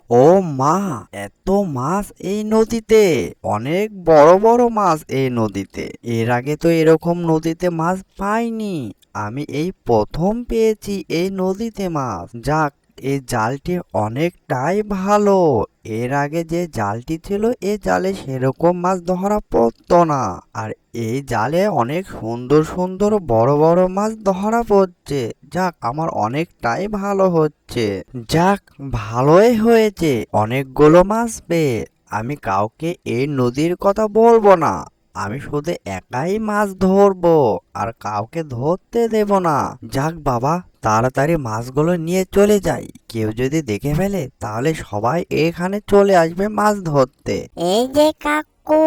ও মা, এত মাছ এই নদীতে! অনেক বড় বড় মাছ এই নদীতে। এর আগে তো এরকম নদীতে মাছ পাইনি। আমি এই প্রথম পেয়েছি এই নদীতে মাছ। যাক, এই জালটি অনেকটাই ভালো। এর আগে যে জালটি ছিল, এই জালে সেরকম মাছ ধরা পড়তো না। আর এই জালে অনেক সুন্দর সুন্দর বড় বড় মাছ ধরা পড়ছে। যাক, আমার অনেকটাই ভালো হচ্ছে। যাক, ভালোই হয়েছে অনেকগুলো মাছ পেয়ে। আমি কাউকে এই নদীর কথা বলবো না। আমি শুধু একাই মাছ ধরবো, আর কাউকে ধরতে দেব না। যাক বাবা, তাড়াতাড়ি মাছগুলো নিয়ে চলে যাই। কেউ যদি দেখে ফেলে তাহলে সবাই এখানে চলে আসবে মাছ ধরতে। এই যে কাকু,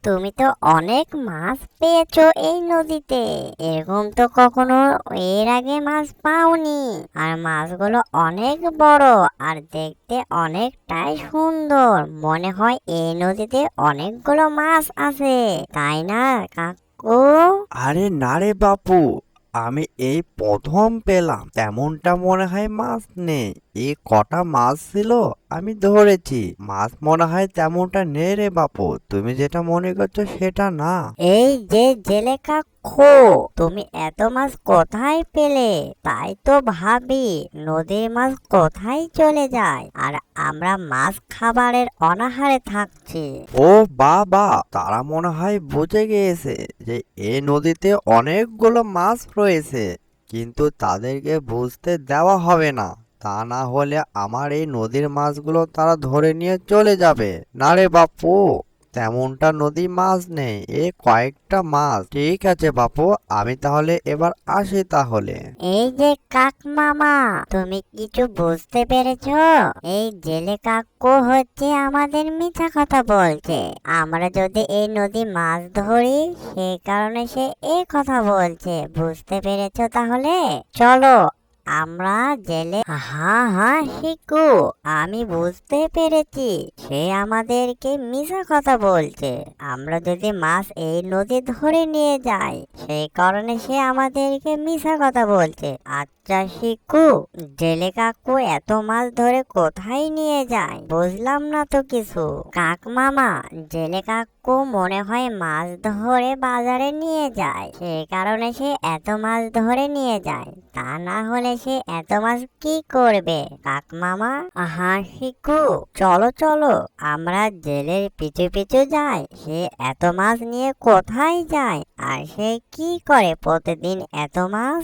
তুমি তো অনেক মাছ পেয়েছো এই নদীতে। এরকম তো কখনো এর আগে মাছ পাওনি। আর মাছগুলো অনেক বড় আর দেখতে অনেকটাই সুন্দর। মনে হয় এই নদীতে অনেকগুলো মাছ আছে, তাই না কাকু? আরে না রে বাপু, আমি এই প্রথম পেলাম। তেমনটা মনে হয় মাছ নেই। এই কটা মাছ ছিল আমি ধরেছি। মাছ মনে হয় তেমনটা নেই রে বাপু। তুমি যেটা মনে করছো সেটা না। এই যে জেলে কাকু, তুমি এত মাছ কোথায় পেলে? তাই তো ভাবি নদীর মাছ কোথায় চলে যায় আর আমরা মাছ খাবারের অনাহারে থাকছি। ও বাবা, তারা মনে হয় বুঝে গিয়েছে যে এই নদীতে অনেকগুলো মাছ রয়েছে, কিন্তু তাদেরকে বুঝতে দেওয়া হবে না। তা না হলে আমার এই নদীর মাছগুলো তারা ধরে নিয়ে চলে যাবে। না রে বাপু, তেমনটা নদী মাছ নেই, এ কয়েকটা মাছ। ঠিক আছে বাপু, আমি তাহলে এবার আসি তাহলে। এই যে কাক মামা, তুমি কিছু বুঝতে পেরেছো? এই জেলে কাকু হচ্ছে আমাদের মিথ্যা কথা বলছে। আমরা যদি এই নদী মাছ ধরি, সেই কারণে সে এই কথা বলছে। বুঝতে পেরেছো তাহলে? চলো আমরা জেলে। হ্যাঁ হ্যাঁ শিকু, আমি বুঝতে পেরেছি। সে আমাদেরকে মিছা কথা বলছে। আমরা যদি মাছ এই নদী ধরে নিয়ে যাই, সেই কারণে সে আমাদেরকে মিছা কথা বলছে। আচ্ছা শিকু, জেলে কাকু এত মাছ ধরে কোথায় নিয়ে যায় বুঝলাম না তো কিছু। কাক মামা, জেলে কাকু মনে হয় মাছ ধরে বাজারে নিয়ে যায়, সেই কারণে সে এত মাছ ধরে নিয়ে যায়। তা না হলে সে এত মাছ কি করবে কাক মামা? হ্যাঁ শিকু, চলো চলো আমরা জেলের পিছু পিছু যাই। সে এত মাছ নিয়ে কোথায় যায় আর সে কি করে প্রতিদিন এত মাছ?